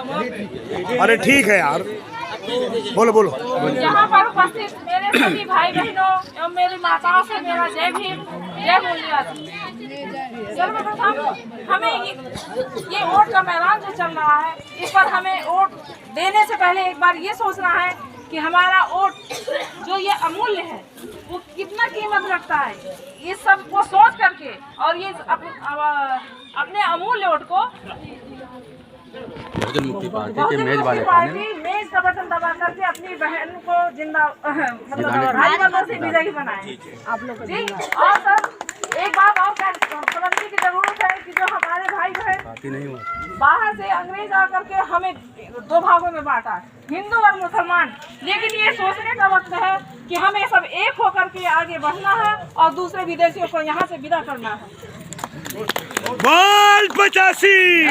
अरे ठीक है यार, बोलो बोलो। यहाँ पर उपस्थित मेरे सभी भाई बहनों एवं मेरी माताओं से मेरा जय भीम, जय मूल्यवादी। सर्वप्रथम हमें ये वोट का मैदान जो चल रहा है, इस पर हमें वोट देने से पहले एक बार ये सोचना है कि हमारा वोट जो ये अमूल्य है वो कितना कीमत रखता है। इस सब को सोच करके और ये अपने अमूल्य वोट को बहुजन मुक्ति पार्टी के मेज वाले मेज का बटन दबा करके अपनी बहन को जिंदा मतलब राजमाता से विजयी बनाए आप लोग जी। और सर एक बात और समझने की जरूरत है कि जो हमारे भाई बहन बाहर से अंग्रेज आकर के हमें दो भागों में बांटा, हिंदू और मुसलमान, लेकिन ये सोचने का वक्त है कि हमें सब एक होकर के आगे बढ़ना है और दूसरे विदेशियों को यहाँ से विदा करना है। बाल 85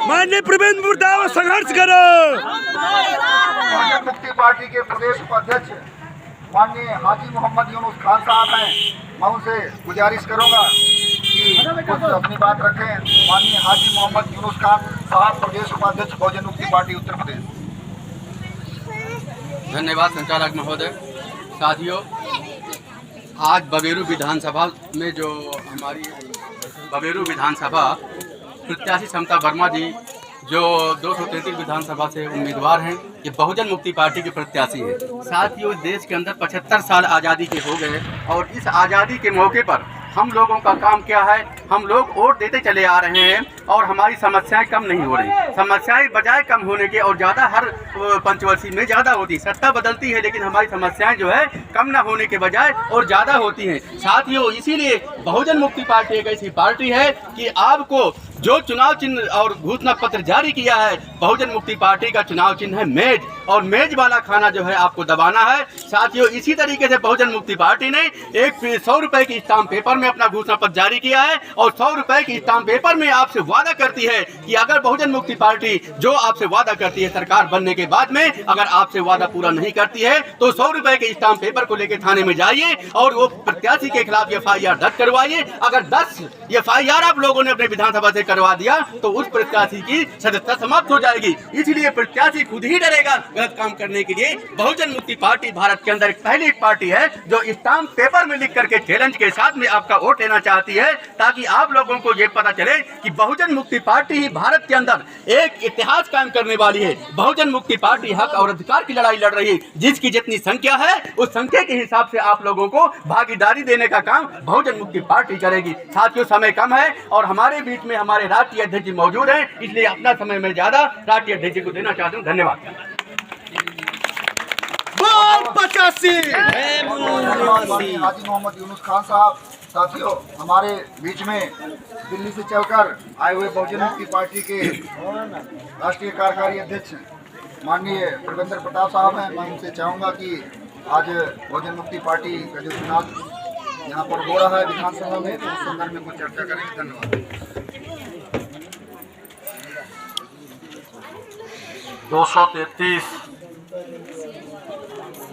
माननीय प्रबंध मुर्दाबाद, संघर्ष करो। बहुजन मुक्ति पार्टी के प्रदेश उपाध्यक्ष माननीय हाजी मोहम्मद यूनुस खान साहब हैं, मैं उनसे गुजारिश करूंगा कि कुछ अपनी बात रखें। माननीय हाजी मोहम्मद यूनुस खान साहब, प्रदेश उपाध्यक्ष बहुजन मुक्ति पार्टी उत्तर प्रदेश। धन्यवाद संचालक महोदय। साथियों, आज बबेरू विधानसभा में जो हमारी बबेरू विधानसभा प्रत्याशी समता वर्मा जी जो 233 विधानसभा से उम्मीदवार हैं, ये बहुजन मुक्ति पार्टी के प्रत्याशी हैं। साथियों, देश के अंदर 75 साल आज़ादी के हो गए और इस आज़ादी के मौके पर हम लोगों का काम क्या है, हम लोग वोट देते चले आ रहे हैं और हमारी समस्याएं कम नहीं हो रही। समस्याएं बजाय कम होने के और ज़्यादा हर पंचवर्षीय में ज़्यादा होती, सत्ता बदलती है लेकिन हमारी समस्याएं जो है कम ना होने के बजाय और ज़्यादा होती हैं। साथियों, इसीलिए बहुजन मुक्ति पार्टी एक ऐसी पार्टी है कि आपको जो चुनाव चिन्ह और घोषणा पत्र जारी किया है, बहुजन मुक्ति पार्टी का चुनाव चिन्ह है मेज, और मेज वाला खाना जो है आपको दबाना है। साथियों, इसी तरीके से बहुजन मुक्ति पार्टी ने एक 100 रुपए की स्टाम्प पेपर में अपना घोषणा पत्र जारी किया है और 100 रुपए की स्टाम्प पेपर में आपसे वादा करती है कि अगर बहुजन मुक्ति पार्टी जो आपसे वादा करती है सरकार बनने के बाद में, अगर आपसे वादा पूरा नहीं करती है तो 100 रुपए के स्टाम्प पेपर को लेकर थाने में जाइए और वो प्रत्याशी के खिलाफ FIR दर्ज करवाइए। अगर 10 FIR आप लोगों ने अपने विधानसभा से करवा दिया तो उस प्रत्याशी की सदस्यता समाप्त हो जाएगी। इसलिए प्रत्याशी खुद ही डरेगा गलत काम करने के लिए। बहुजन मुक्ति पार्टी भारत के अंदर एक पहली पार्टी है जो स्टाम्प पेपर में लिख करके चैलेंज के साथ में आपका वोट लेना चाहती है, ताकि आप लोगों को ये पता चले कि बहुजन मुक्ति पार्टी ही भारत के अंदर एक इतिहास कायम करने वाली है। बहुजन मुक्ति पार्टी हक और अधिकार की लड़ाई लड़ रही है, जिसकी जितनी संख्या है उस संख्या के हिसाब से आप लोगों को भागीदारी देने का काम बहुजन मुक्ति पार्टी करेगी। साथियों, समय कम है और हमारे बीच में हमारे राष्ट्रीय अध्यक्ष जी मौजूद हैं, इसलिए अपना समय में ज्यादा राष्ट्रीय अध्यक्ष जी को देना चाहता हूँ। धन्यवाद। हाजी मोहम्मद यूनुस खान साहब। साथियों, हमारे बीच में दिल्ली से चलकर आए हुए बहुजन मुक्ति पार्टी के राष्ट्रीय कार्यकारी अध्यक्ष माननीय प्रबंधर प्रताप साहब हैं। मैं उनसे चाहूँगा कि आज बहुजन मुक्ति पार्टी का जो चुनाव यहाँ पर हो रहा है विधानसभा में, तो उस संदर्भ में कुछ चर्चा करेंगे। धन्यवाद। 233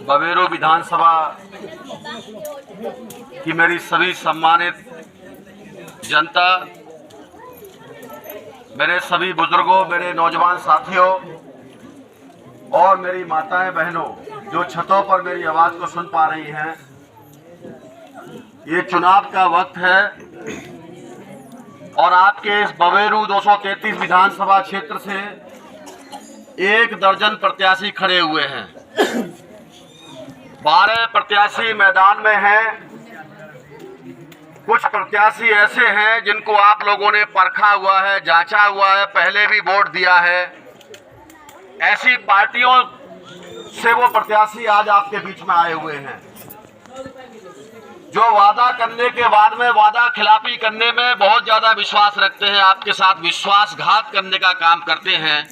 बबेरू विधानसभा की मेरी सभी सम्मानित जनता, मेरे सभी बुजुर्गों, मेरे नौजवान साथियों और मेरी माताएं बहनों जो छतों पर मेरी आवाज़ को सुन पा रही हैं, ये चुनाव का वक्त है और आपके इस बबेरू 233 विधानसभा क्षेत्र से 1 दर्जन प्रत्याशी खड़े हुए हैं। 12 प्रत्याशी मैदान में हैं। कुछ प्रत्याशी ऐसे हैं जिनको आप लोगों ने परखा हुआ है, जांचा हुआ है, पहले भी वोट दिया है। ऐसी पार्टियों से वो प्रत्याशी आज आपके बीच में आए हुए हैं जो वादा करने के बाद में वादा खिलाफी करने में बहुत ज्यादा विश्वास रखते हैं, आपके साथ विश्वासघात करने का काम करते हैं।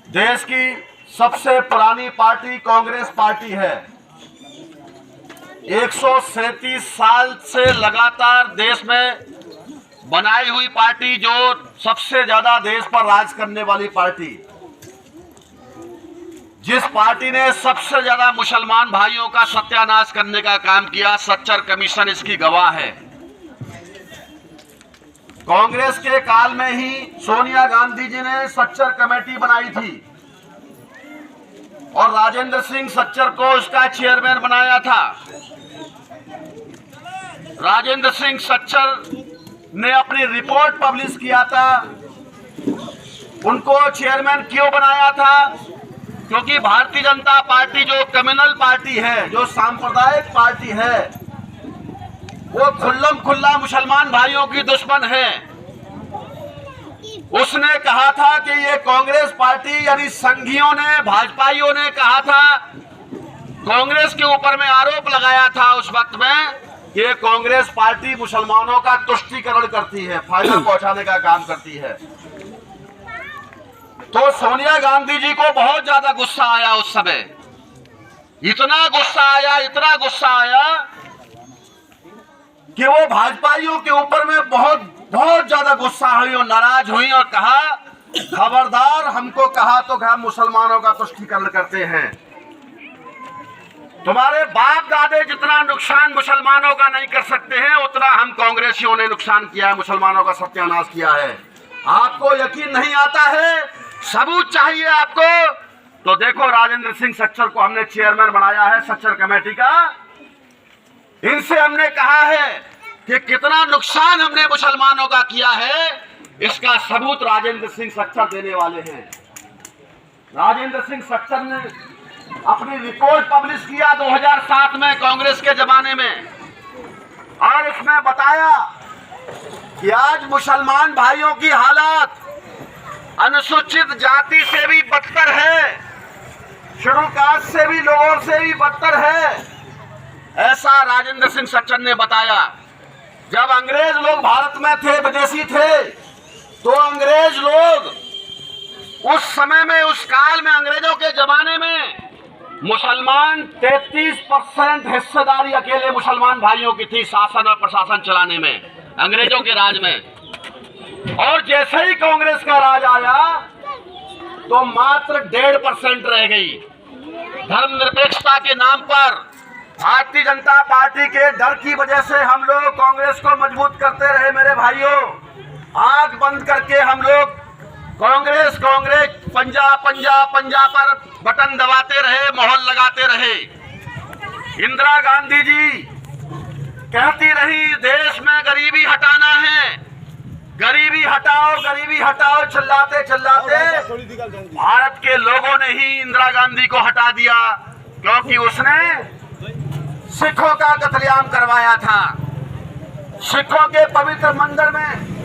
देश की सबसे पुरानी पार्टी कांग्रेस पार्टी है। 137 साल से लगातार देश में बनाई हुई पार्टी, जो सबसे ज्यादा देश पर राज करने वाली पार्टी, जिस पार्टी ने सबसे ज्यादा मुसलमान भाइयों का सत्यानाश करने का काम किया, सच्चर कमीशन इसकी गवाह है। कांग्रेस के काल में ही सोनिया गांधी जी ने सच्चर कमेटी बनाई थी और राजेंद्र सिंह सच्चर को उसका चेयरमैन बनाया था। राजेंद्र सिंह सच्चर ने अपनी रिपोर्ट पब्लिश किया था। उनको चेयरमैन क्यों बनाया था? क्योंकि भारतीय जनता पार्टी जो कम्युनल पार्टी है, जो सांप्रदायिक पार्टी है, वो खुल्लम खुल्ला मुसलमान भाइयों की दुश्मन है। उसने कहा था कि ये कांग्रेस पार्टी, यानी संघियों ने, भाजपाइयों ने कहा था, कांग्रेस के ऊपर में आरोप लगाया था उस वक्त में कि ये कांग्रेस पार्टी मुसलमानों का तुष्टीकरण करती है, फायदा पहुंचाने का काम करती है। तो सोनिया गांधी जी को बहुत ज्यादा गुस्सा आया उस समय। इतना गुस्सा आया कि वो भाजपाइयों के ऊपर में बहुत ज्यादा गुस्सा हुई और नाराज हुई और कहा, खबरदार, हमको कहा तो हम मुसलमानों का तुष्टीकरण करते हैं। तुम्हारे बाप दादे जितना नुकसान मुसलमानों का नहीं कर सकते हैं, उतना हम कांग्रेसियों ने नुकसान किया है, मुसलमानों का सत्यानाश किया है। आपको यकीन नहीं आता है, सबूत चाहिए आपको, तो देखो राजेंद्र सिंह सच्चर को हमने चेयरमैन बनाया है सच्चर कमेटी का। इनसे हमने कहा है कि कितना नुकसान हमने मुसलमानों का किया है, इसका सबूत राजेंद्र सिंह सच्चर देने वाले हैं। राजेंद्र सिंह सच्चर ने अपनी रिपोर्ट पब्लिश किया 2007 में कांग्रेस के जमाने में, और इसमें बताया कि आज मुसलमान भाइयों की हालत अनुसूचित जाति से भी बदतर है, शेड्यूल कास्ट से भी, लोगों से भी बदतर है। ऐसा राजेंद्र सिंह सच्चर ने बताया। जब अंग्रेज लोग भारत में थे, विदेशी थे, तो अंग्रेज लोग उस समय में, उस काल में, अंग्रेजों के जमाने में मुसलमान 33% हिस्सेदारी अकेले मुसलमान भाइयों की थी शासन और प्रशासन चलाने में, अंग्रेजों के राज में। और जैसे ही कांग्रेस का राज आया तो मात्र 1.5% रह गई। धर्मनिरपेक्षता के नाम पर भारतीय जनता पार्टी के डर की वजह से हम लोग कांग्रेस को मजबूत करते रहे मेरे भाइयों। आंख बंद करके हम लोग कांग्रेस पंजाब पर बटन दबाते रहे, मोहर लगाते रहे। इंदिरा गांधी जी कहती रही, देश में गरीबी हटाना है, गरीबी हटाओ चिल्लाते भारत के लोगों ने ही इंदिरा गांधी को हटा दिया, क्योंकि उसने सिखों का कत्लेआम करवाया था। सिखों के पवित्र मंदिर में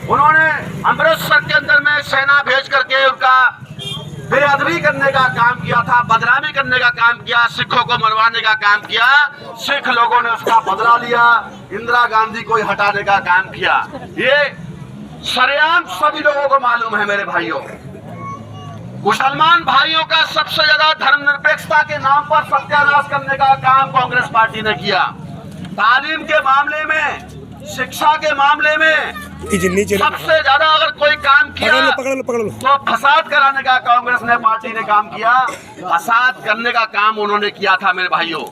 उन्होंने अमृतसर के अंदर में सेना भेज करके उनका बेअदबी करने का काम किया था, बदनामी करने का काम किया, सिखों को मरवाने का काम किया। सिख लोगों ने उसका बदला लिया, इंदिरा गांधी को हटाने का काम किया। ये सरेआम सभी लोगों को मालूम है मेरे भाइयों। मुसलमान भाइयों का सबसे ज्यादा धर्मनिरपेक्षता के नाम पर सत्यानाश करने का काम कांग्रेस पार्टी ने किया। तालीम के मामले में, शिक्षा के मामले में सबसे ज्यादा अगर कोई काम किया तो फसाद कराने का कांग्रेस ने पार्टी ने काम किया। फसाद करने का काम उन्होंने किया था मेरे भाइयों।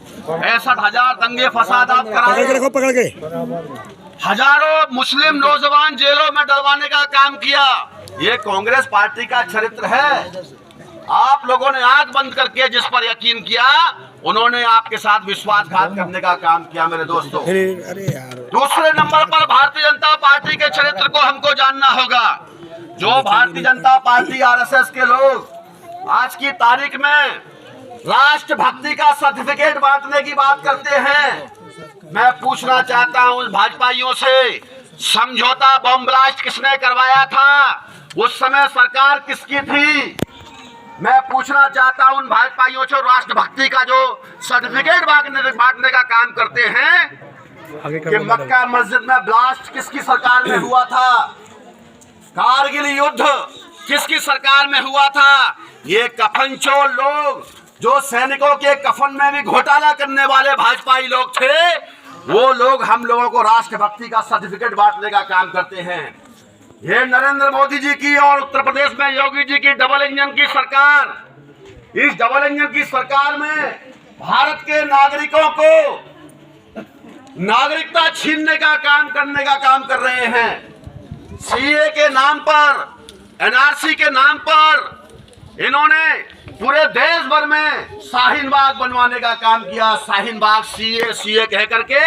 65,000 दंगे फसाद कराए, हजारों मुस्लिम नौजवान जेलों में डलवाने का काम किया। ये कांग्रेस पार्टी का चरित्र है। आप लोगों ने आंख बंद करके जिस पर यकीन किया, उन्होंने आपके साथ विश्वासघात करने का काम किया मेरे दोस्तों। दूसरे नंबर पर भारतीय जनता पार्टी के चरित्र को हमको जानना होगा। जो भारतीय जनता पार्टी आरएसएस के लोग आज की तारीख में राष्ट्रभक्ति का सर्टिफिकेट बांटने की बात करते हैं, मैं पूछना चाहता हूं उन भाजपाइयों से, समझौता बम ब्लास्ट किसने करवाया था? उस समय सरकार किसकी थी? मैं पूछना चाहता हूं उन भाजपाइयों से, राष्ट्रभक्ति का जो सर्टिफिकेट बांटने का काम करते हैं, कि मक्का मस्जिद में ब्लास्ट किसकी सरकार में हुआ था? कारगिल युद्ध किसकी सरकार में हुआ था? ये कफनचोर लोग, जो सैनिकों के कफन में भी घोटाला करने वाले भाजपाई लोग थे, वो लोग हम लोगों को राष्ट्रभक्ति का सर्टिफिकेट बांटने का काम करते हैं। ये नरेंद्र मोदी जी की और उत्तर प्रदेश में योगी जी की डबल इंजन की सरकार, इस डबल इंजन की सरकार में भारत के नागरिकों को नागरिकता छीनने का काम कर रहे हैं। सीए के नाम पर, एनआरसी के नाम पर इन्होंने पूरे देश भर में शाहीन बाग बनवाने का काम किया। शाहीन बाग सीए कह करके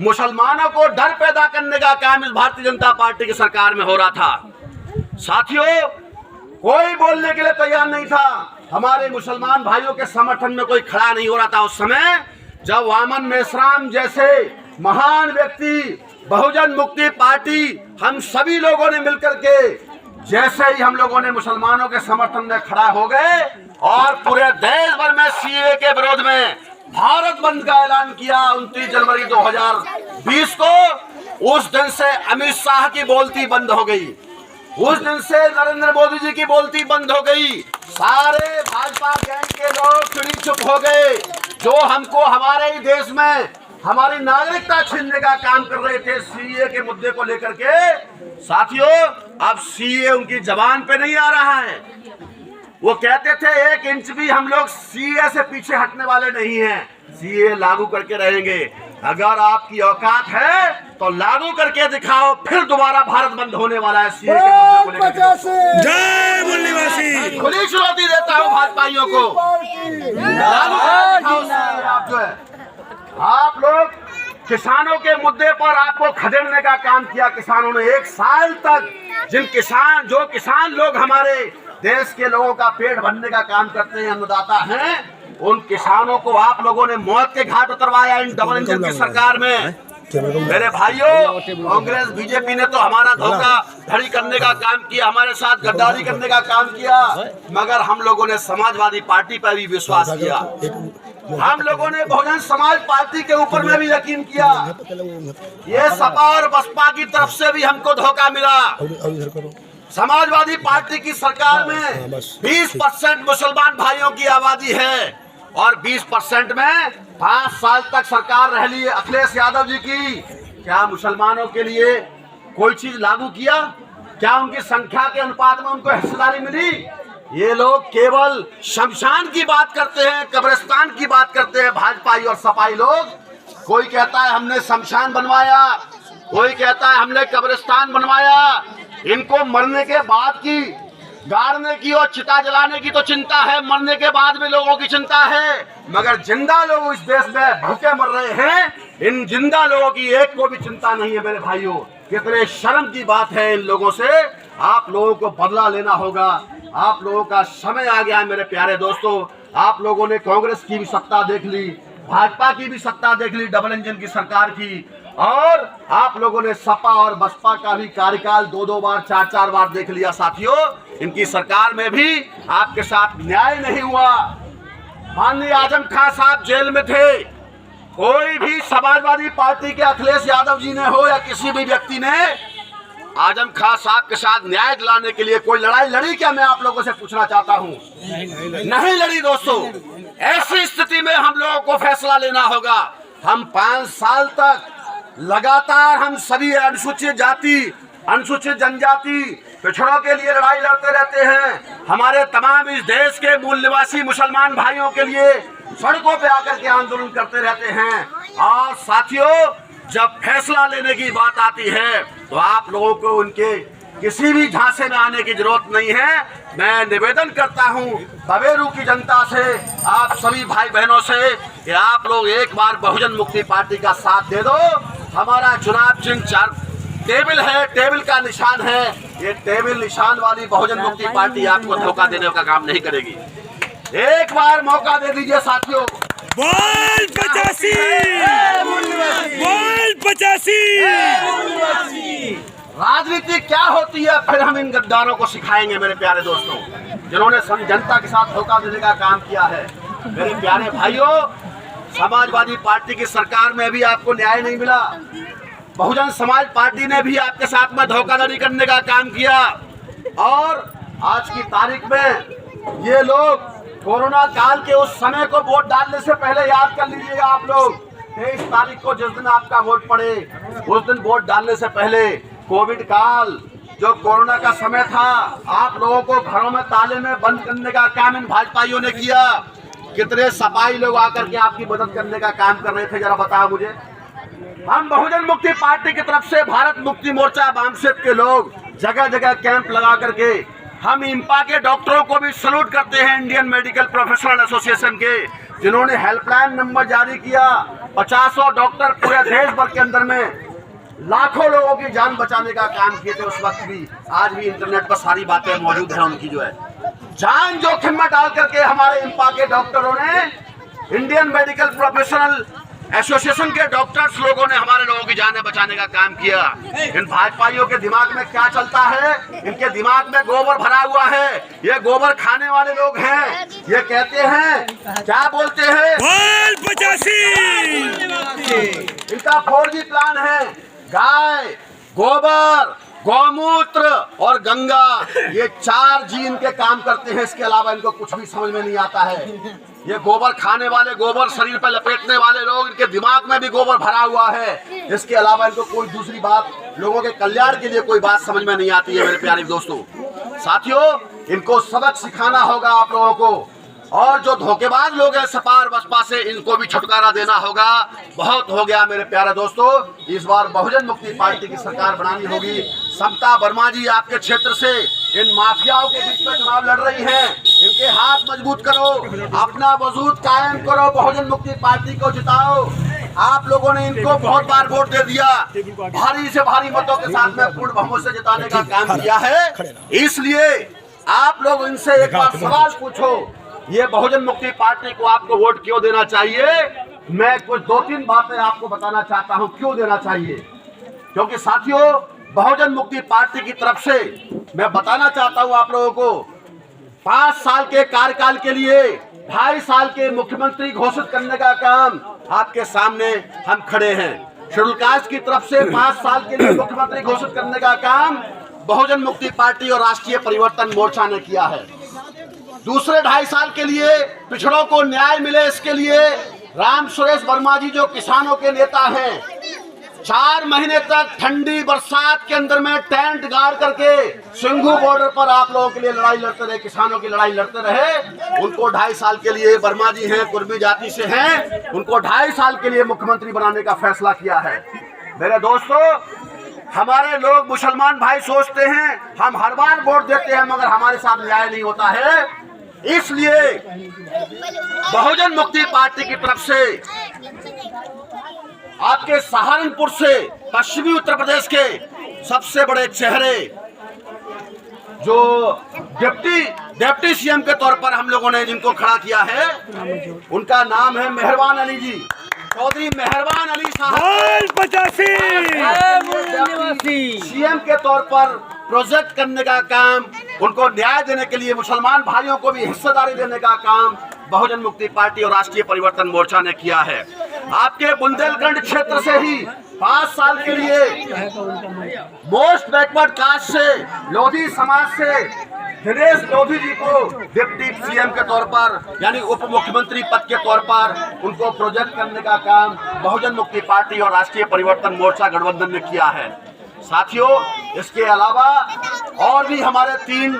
मुसलमानों को डर पैदा करने का काम इस भारतीय जनता पार्टी की सरकार में हो रहा था। साथियों, कोई बोलने के लिए तैयार नहीं था। हमारे मुसलमान भाइयों के समर्थन में कोई खड़ा नहीं हो रहा था उस समय, जब वामन मेश्राम जैसे महान व्यक्ति, बहुजन मुक्ति पार्टी, हम सभी लोगों ने मिलकर के जैसे ही हम लोगों ने मुसलमानों के समर्थन में खड़ा हो गए और पूरे देश भर में सीए के विरोध में भारत बंद का ऐलान किया 29 जनवरी 2020 को, उस दिन से अमित शाह की बोलती बंद हो गई। उस दिन से नरेंद्र मोदी जी की बोलती बंद हो गई। सारे भाजपा गैंग के लोग चिड़ी चुप हो गए, जो हमको हमारे ही देश में हमारी नागरिकता छीनने का काम कर रहे थे सीए के मुद्दे को लेकर के। साथियों, अब सीए उनकी जबान पे नहीं आ रहा है। वो कहते थे 1 इंच भी हम लोग सीए से पीछे हटने वाले नहीं हैं, सीए लागू करके रहेंगे। अगर आपकी औकात है तो लागू करके दिखाओ, फिर दोबारा भारत बंद होने वाला है सीए के मुद्दे को लेकर। जय मुल्लीवासी। खुली चुनौती देता हूँ भाजपाइयों को, लागू करके दिखाओ सीए। आप जो है, आप लोग किसानों के मुद्दे पर आपको खदेड़ने का काम किया किसानों ने। 1 साल तक जो किसान लोग हमारे देश के लोगों का पेट भरने का काम करते हैं, अन्नदाता हैं, उन किसानों को आप लोगों ने मौत के घाट उतरवाया इन डबल इंजन की सरकार में। मेरे भाइयों, कांग्रेस बीजेपी ने तो हमारा धोखा धड़ी करने का काम किया, हमारे साथ गद्दारी करने का काम किया, मगर हम लोगों ने समाजवादी पार्टी पर भी विश्वास किया। हम लोगों ने बहुजन समाज पार्टी के ऊपर में भी यकीन किया। ये सपा और बसपा की तरफ से भी हमको धोखा मिला। समाजवादी पार्टी की सरकार में 20% मुसलमान भाइयों की आबादी है और 20% में 5 साल तक सरकार रह ली अखिलेश यादव जी की। क्या मुसलमानों के लिए कोई चीज लागू किया? क्या उनकी संख्या के अनुपात में उनको हिस्सेदारी मिली? ये लोग केवल शमशान की बात करते हैं, कब्रिस्तान की बात करते हैं, भाजपाई और सपाई लोग। कोई कहता है हमने शमशान बनवाया, कोई कहता है हमने कब्रिस्तान बनवाया। इनको मरने के बाद की, गाड़ने की और चिता जलाने की तो चिंता है, मरने के बाद में लोगों की चिंता है, मगर जिंदा लोग इस देश में भूखे मर रहे हैं, इन जिंदा लोगों की एक को भी चिंता नहीं है। मेरे भाइयों, कितने शर्म की बात है इन लोगों से। आप लोगों को बदला लेना होगा, आप लोगों का समय आ गया है। मेरे प्यारे दोस्तों, आप लोगों ने कांग्रेस की भी सत्ता देख ली, भाजपा की भी सत्ता देख ली, डबल इंजन की सरकार की, और आप लोगों ने सपा और बसपा का भी कार्यकाल 2-2 बार 4-4 बार देख लिया। साथियों, इनकी सरकार में भी आपके साथ न्याय नहीं हुआ। माननीय आजम खान साहब जेल में थे। कोई भी समाजवादी पार्टी के अखिलेश यादव जी ने हो या किसी भी व्यक्ति ने आजम खान साहब के साथ न्याय दिलाने के लिए कोई लड़ाई लड़ी क्या? मैं आप लोगों से पूछना चाहता हूं। नहीं लड़ी दोस्तों। ऐसी स्थिति में हम लोगों को फैसला लेना होगा। हम 5 साल तक लगातार हम सभी अनुसूचित जाति, अनुसूचित जनजाति, पिछड़ों के लिए लड़ाई लड़ते रहते हैं। हमारे तमाम इस देश के मूल निवासी मुसलमान भाइयों के लिए सड़कों पे आकर के आंदोलन करते रहते हैं। और साथियों, जब फैसला लेने की बात आती है तो आप लोगों को उनके किसी भी झांसे में आने की जरूरत नहीं है। मैं निवेदन करता हूं बबेरू की जनता से, आप सभी भाई बहनों से, कि आप लोग एक बार बहुजन मुक्ति पार्टी का साथ दे दो। हमारा चुनाव चिन्ह टेबल है, टेबल का निशान है। ये टेबल निशान वाली बहुजन मुक्ति पार्टी आपको धोखा देने का काम नहीं करेगी। एक बार मौका दे दीजिए साथियों। बोल 85, बोल 85। राजनीति क्या होती है फिर हम इन गद्दारों को सिखाएंगे। मेरे प्यारे दोस्तों, जिन्होंने जनता के साथ धोखा देने का काम किया है। मेरे प्यारे भाइयों, समाजवादी पार्टी की सरकार में भी आपको न्याय नहीं मिला। बहुजन समाज पार्टी ने भी आपके साथ में धोखाधड़ी करने का काम किया। और आज की तारीख में ये लोग कोरोना काल के उस समय को वोट डालने से पहले याद कर लीजिएगा। आप लोग 23 तारीख को जिस दिन आपका वोट पड़े, उस दिन वोट डालने से पहले कोविड काल, जो कोरोना का समय था, आप लोगों को घरों में ताले में बंद करने का काम इन भाजपाइयों ने किया। कितने सपाई लोग आकर के आपकी मदद करने का काम कर रहे थे, जरा बताओ मुझे। हम बहुजन मुक्ति पार्टी की तरफ से भारत मुक्ति मोर्चा वामसेप के लोग जगह जगह कैंप लगा करके हम इंपा के डॉक्टरों को भी सैल्यूट करते हैं, इंडियन मेडिकल प्रोफेशनल एसोसिएशन के, जिन्होंने हेल्पलाइन नंबर जारी किया। 50 डॉक्टर पूरे देश भर के अंदर में लाखों लोगों की जान बचाने का काम किए थे उस वक्त भी। आज भी इंटरनेट पर सारी बातें मौजूद हैं उनकी, जो है जान जोखिम में डाल करके हमारे इंपा के डॉक्टरों ने, इंडियन मेडिकल प्रोफेशनल एसोसिएशन के डॉक्टर्स लोगों ने हमारे लोगों की जानें बचाने का काम किया। इन भाजपाइयों के दिमाग में क्या चलता है? इनके दिमाग में गोबर भरा हुआ है। ये गोबर खाने वाले लोग हैं। ये कहते हैं, क्या बोलते हैं, बोल 85। इनका 4G प्लान है। गाय, गोबर, गौमूत्र और गंगा, ये 4 जी इनके काम करते हैं। इसके अलावा इनको कुछ भी समझ में नहीं आता है। ये गोबर खाने वाले, गोबर शरीर पर लपेटने वाले लोग, इनके दिमाग में भी गोबर भरा हुआ है। इसके अलावा इनको कोई दूसरी बात, लोगों के कल्याण के लिए कोई बात समझ में नहीं आती है। मेरे प्यारे दोस्तों, साथियों, इनको सबक सिखाना होगा आप लोगों को। और जो धोखेबाज लोग हैं सपा बसपा से, इनको भी छुटकारा देना होगा। बहुत हो गया मेरे प्यारे दोस्तों। इस बार बहुजन मुक्ति पार्टी की सरकार बनानी होगी। समता वर्मा जी आपके क्षेत्र से इन माफियाओं के बीच में चुनाव लड़ रही हैं। इनके हाथ मजबूत करो, अपना वजूद कायम करो, बहुजन मुक्ति पार्टी को जिताओ। आप लोगों ने इनको बहुत बार वोट दे दिया, भारी से भारी मतों के साथ में पूर्ण बहुमत से जिताने का काम किया है। इसलिए आप लोग इनसे एक बार सवाल पूछो, ये बहुजन मुक्ति पार्टी को आपको वोट क्यों देना चाहिए? मैं कुछ 2-3 बातें आपको बताना चाहता हूं क्यों देना चाहिए। क्योंकि साथियों, बहुजन मुक्ति पार्टी की तरफ से मैं बताना चाहता हूं आप लोगों को, 5 साल के कार्यकाल के लिए 2.5 साल के मुख्यमंत्री घोषित करने का काम आपके सामने हम खड़े हैं। शेड्यूल कास्ट की तरफ से 5 साल के लिए मुख्यमंत्री घोषित करने का काम बहुजन मुक्ति पार्टी और राष्ट्रीय परिवर्तन मोर्चा ने किया है। दूसरे 2.5 साल के लिए पिछड़ों को न्याय मिले, इसके लिए राम सुरेश वर्मा जी जो किसानों के नेता हैं, 4 महीने तक ठंडी बरसात के अंदर में टेंट गाड़ करके सिंघू बॉर्डर पर आप लोगों के लिए लड़ाई लड़ते रहे, किसानों की लड़ाई लड़ते रहे। उनको 2.5 साल के लिए, वर्मा जी हैं, कुर्मी जाति से हैं, उनको 2.5 साल के लिए मुख्यमंत्री बनाने का फैसला किया है। मेरे दोस्तों, हमारे लोग मुसलमान भाई सोचते हैं हम हर बार वोट देते हैं मगर हमारे साथ न्याय नहीं होता है। इसलिए बहुजन मुक्ति पार्टी की तरफ से आपके सहारनपुर से पश्चिमी उत्तर प्रदेश के सबसे बड़े चेहरे जो डिप्टी सीएम के तौर पर हम लोगों ने जिनको खड़ा किया है, उनका नाम है मेहरबान अली जी, चौधरी मेहरबान अली साहब। 85 सीएम के तौर पर प्रोजेक्ट करने का काम, उनको न्याय देने के लिए मुसलमान भाइयों को भी हिस्सेदारी देने का काम बहुजन मुक्ति पार्टी और राष्ट्रीय परिवर्तन मोर्चा ने किया है। आपके बुंदेलखंड क्षेत्र से ही 5 साल के लिए मोस्ट बैकवर्ड कास्ट से, लोधी समाज से दिनेश लोधी जी को डिप्टी सीएम के तौर पर, यानी उप मुख्यमंत्री पद के तौर पर उनको प्रोजेक्ट करने का काम बहुजन मुक्ति पार्टी और राष्ट्रीय परिवर्तन मोर्चा गठबंधन ने किया है। साथियों, इसके अलावा और भी हमारे 3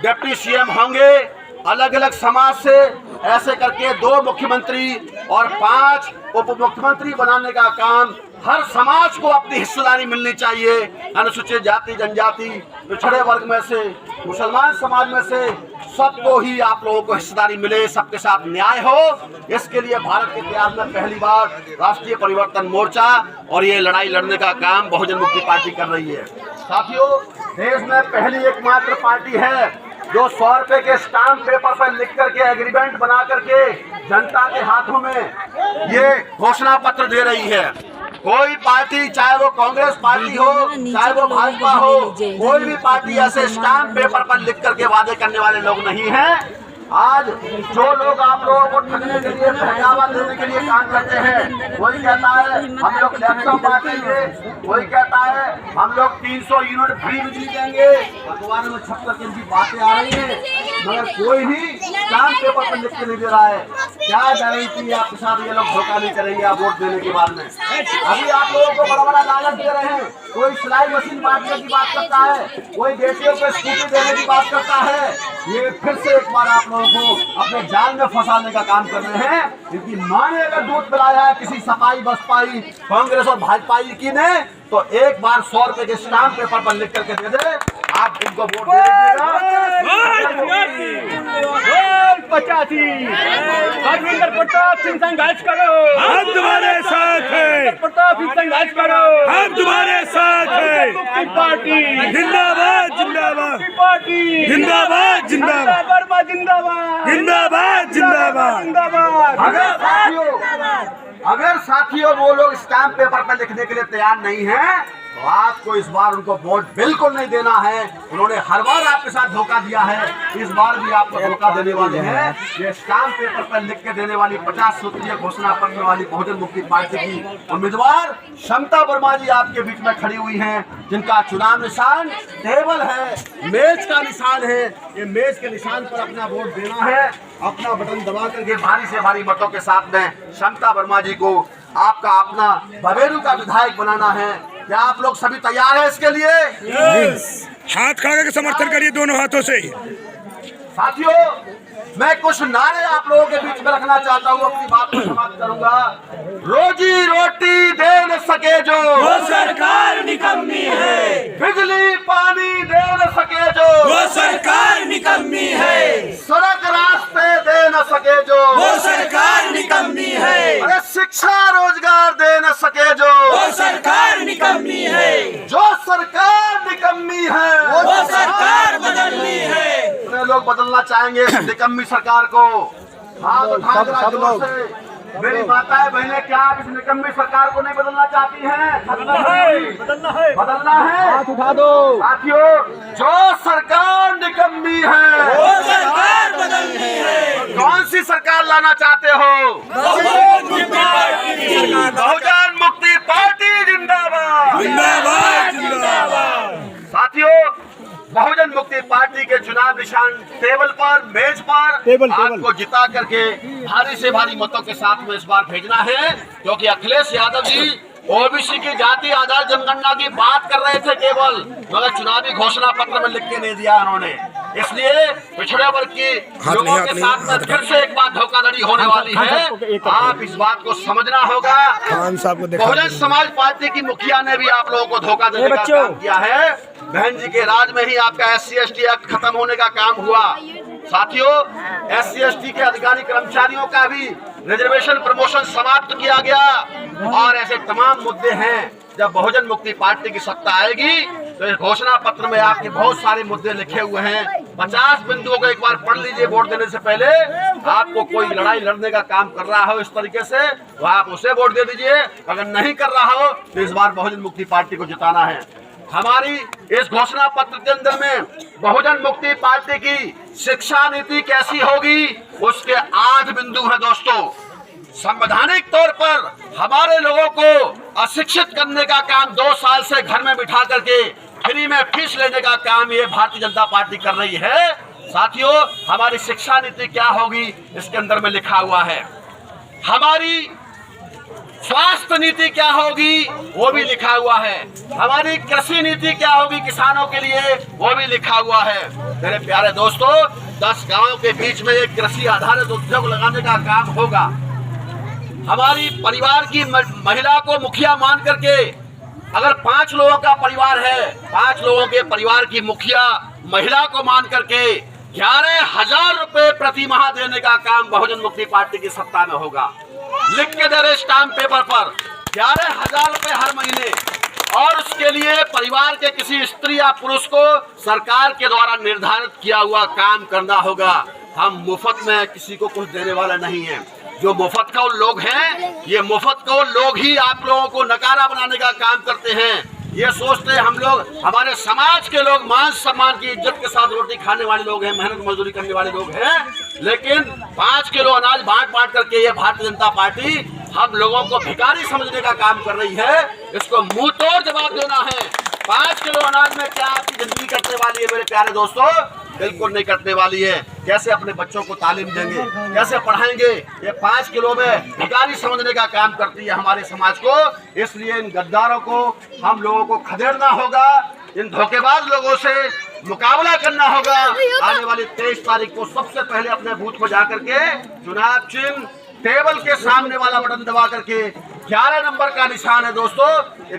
डिप्टी सीएम होंगे अलग अलग समाज से। ऐसे करके 2 मुख्यमंत्री और 5 उप मुख्यमंत्री बनाने का काम, हर समाज को अपनी हिस्सेदारी मिलनी चाहिए। अनुसूचित जाति, जनजाति, पिछड़े वर्ग में से, मुसलमान समाज में से सबको ही आप लोगों को हिस्सेदारी मिले, सबके साथ न्याय हो। इसके लिए भारत के इतिहास में पहली बार राष्ट्रीय परिवर्तन मोर्चा और ये लड़ाई लड़ने का काम बहुजन मुक्ति पार्टी कर रही है। साथियों, देश में पहली एकमात्र पार्टी है जो 100 रुपए के स्टाम्प पेपर पर लिख करके एग्रीमेंट बना करके जनता के हाथों में ये घोषणा पत्र दे रही है। कोई पार्टी, चाहे वो कांग्रेस पार्टी हो, चाहे वो भाजपा हो, कोई भी पार्टी ऐसे स्टाम्प पेपर पर लिख करके वादे करने वाले लोग नहीं हैं। आज जो लोग आप लोगों को ठगने के लिए, बहकावा देने के लिए काम करते हैं, कोई कहता है हम लोग लैपटॉप बांटेंगे, कोई कहता है हम लोग 300 यूनिट फ्री बिजली देंगे, अखबार में छप करके इनकी बातें आ रही हैं, मगर कोई भी स्टाम्प पेपर पर लिख के नहीं दे रहा है। क्या गारंटी है आपके साथ ये लोग धोखा नहीं करेंगे आप वोट देने के बाद में? अभी आप लोगों को बड़ा बड़ा लालच दे रहे हैं। कोई सिलाई मशीन बांटने की बात करता है, कोई बेटियों को स्कूटी देने की बात करता है। ये फिर से एक बार आप लोगों को अपने जाल में फंसाने का काम कर रहे हैं। इनकी मां ने अगर दूध पिलाया है किसी सपाई बसपाई कांग्रेस और भाजपाई की ने, तो एक बार 100 रुपए के स्टाम्प पेपर पर लिख करके दे दे। आप इनको वोट दे दीजिएगा। 85 हरविंदर प्रताप सिंह संघर्ष करो, हम तुम्हारे साथ हैं, प्रताप सिंह संघर्ष करो, हम तुम्हारे साथ हैं। मुक्ति पार्टी जिंदाबाद जिंदाबाद पार्टी जिंदाबाद जिंदाबाद वर्मा जिंदाबाद जिंदाबाद जिंदाबाद जिंदाबाद। अगर साथियों वो लोग स्टैम्प पेपर पर लिखने के लिए तैयार नहीं हैं तो आपको इस बार उनको वोट बिल्कुल नहीं देना है। उन्होंने हर बार आपके साथ धोखा दिया है, इस बार भी आपको धोखा देने वाले हैं। ये स्टैम्प पेपर पर लिख के देने वाली 50 सूत्रीय घोषणा पत्र वाली बहुजन मुक्ति पार्टी की उम्मीदवार क्षमता वर्मा जी आपके बीच में खड़ी हुई हैं, जिनका चुनाव निशान टेबल है, मेज का निशान है। ये मेज के निशान पर अपना वोट देना है, अपना बटन दबा करके भारी से भारी मतों के साथ में क्षमता वर्मा जी को आपका अपना बबेरू का विधायक बनाना है। क्या आप लोग सभी तैयार हैं इसके लिए? हाथ खड़ा करके समर्थन करिए दोनों हाथों से। साथियों, मैं कुछ नारे आप लोगों के बीच में रखना चाहता हूँ, अपनी बात को समाप्त करूंगा। रोजी रोटी दे न सके जो वो सरकार निकम्मी है, बिजली पानी दे न सके जो वो सरकार निकम्मी है, सड़क रास्ते दे न सके जो वो सरकार निकम्मी है, अरे शिक्षा रोजगार दे न सके जो वो सरकार निकम्मी है, जो सरकार निकम्मी है वो सरकार बदलनी है। अपने लोग बदलना चाहेंगे इस निकम्मी सरकार को। हाँ तो सब लोग मेरी माताएं बहनें, क्या आप इस निकम्मी सरकार को नहीं बदलना चाहती हैं? बदलना है। हाथ उठा दो साथियों, जो सरकार निकम्मी है वो सरकार बदलनी है। कौन सी सरकार लाना चाहते हो? बहुजन मुक्ति पार्टी जिंदाबाद जिंदाबाद जिंदाबाद। साथियों, बहुजन मुक्ति पार्टी के चुनाव निशान टेबल पर, मेज पर आपको जिता करके भारी से भारी मतों के साथ में इस बार भेजना है, क्योंकि अखिलेश यादव जी ओबीसी की जाति आधार जनगणना की बात कर रहे थे केवल, मगर चुनावी घोषणा पत्र में लिख के नहीं दिया उन्होंने। इसलिए पिछड़े वर्ग के लोगों के साथ में फिर से एक बार धोखाधड़ी होने वाली है। आप इस बात को समझना होगा। बहुजन समाज पार्टी की मुखिया ने भी आप लोगों को धोखा देने का काम किया है। बहन जी के राज में ही आपका SC/ST एक्ट खत्म होने का काम हुआ। साथियों, SC/ST के अधिकारी कर्मचारियों का भी रिजर्वेशन प्रमोशन समाप्त किया गया और ऐसे तमाम मुद्दे हैं। जब बहुजन मुक्ति पार्टी की सत्ता आएगी तो इस घोषणा पत्र में आपके बहुत सारे मुद्दे लिखे हुए हैं। 50 बिंदुओं को एक बार पढ़ लीजिए वोट देने से पहले। आपको कोई लड़ाई लड़ने का काम कर रहा हो इस तरीके से तो आप उसे वोट दे दीजिए, अगर नहीं कर रहा हो तो इस बार बहुजन मुक्ति पार्टी को जिताना है। हमारी इस घोषणा पत्र के अंदर में बहुजन मुक्ति पार्टी की शिक्षा नीति कैसी होगी उसके 8 बिंदु हैं दोस्तों। संवैधानिक तौर पर हमारे लोगों को अशिक्षित करने का काम 2 साल से घर में बिठा करके फ्री में फीस लेने का काम ये भारतीय जनता पार्टी कर रही है। साथियों, हमारी शिक्षा नीति क्या होगी इसके अंदर में लिखा हुआ है। हमारी स्वास्थ्य नीति क्या होगी वो भी लिखा हुआ है। हमारी कृषि नीति क्या होगी किसानों के लिए वो भी लिखा हुआ है। मेरे प्यारे दोस्तों, 10 गांवों के बीच में एक कृषि आधारित उद्योग लगाने का काम होगा। हमारी परिवार की महिला को मुखिया मान करके, अगर 5 लोगों का परिवार है, 5 लोगों के परिवार की मुखिया महिला को मान करके 11,000 रुपए प्रति माह देने का काम बहुजन मुक्ति पार्टी की सत्ता में होगा। लिख के दे रहे स्टाम्प पेपर पर 11,000 रुपए हर महीने, और उसके लिए परिवार के किसी स्त्री या पुरुष को सरकार के द्वारा निर्धारित किया हुआ काम करना होगा। हम मुफ्त में किसी को कुछ देने वाला नहीं है। जो मुफ्त का लोग हैं, ये मुफ्त को लोग ही आप लोगों को नकारा बनाने का काम करते हैं। ये सोचते हैं हम लोग, हमारे समाज के लोग मान सम्मान की इज्जत के साथ रोटी खाने वाले लोग हैं, मेहनत मजदूरी करने वाले लोग हैं, लेकिन 5 किलो अनाज बांट करके ये भारतीय जनता पार्टी हम लोगों को भिखारी समझने का काम कर रही है। इसको मुंह तोड़ जवाब देना है। 5 किलो अनाज में क्या आपकी जिंदगी कटने वाली है मेरे प्यारे दोस्तों? बिल्कुल नहीं कटने वाली है। कैसे अपने बच्चों को तालीम देंगे, कैसे पढ़ाएंगे? ये 5 किलो में भिखारी समझने का काम करती है हमारे समाज को। इसलिए इन गद्दारों को हम लोगों को खदेड़ना होगा, इन धोखेबाज लोगों से मुकाबला करना होगा। आने वाली 23 तारीख को सबसे पहले अपने बूथ को जाकर के चुनाव चिन्ह टेबल के सामने वाला बटन दबा करके 11 नंबर का निशान है दोस्तों।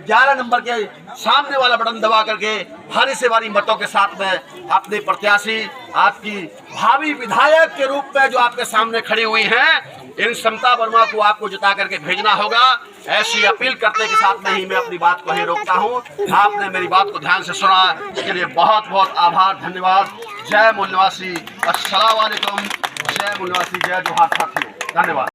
11 नंबर के सामने वाला बटन दबा करके भारी से भारी मतों के साथ में अपने प्रत्याशी, आपकी भावी विधायक के रूप में जो आपके सामने खड़ी हुई हैं, इन समता वर्मा को आपको जिता करके भेजना होगा। ऐसी अपील करते के साथ में ही मैं अपनी बात को ही रोकता हूं। आपने मेरी बात को ध्यान से सुना, इसके लिए बहुत बहुत आभार, धन्यवाद। जय मूल निवासी, अस्सलाम वालेकुम, जय मूल निवासी, जय जोहार साथियों, धन्यवाद।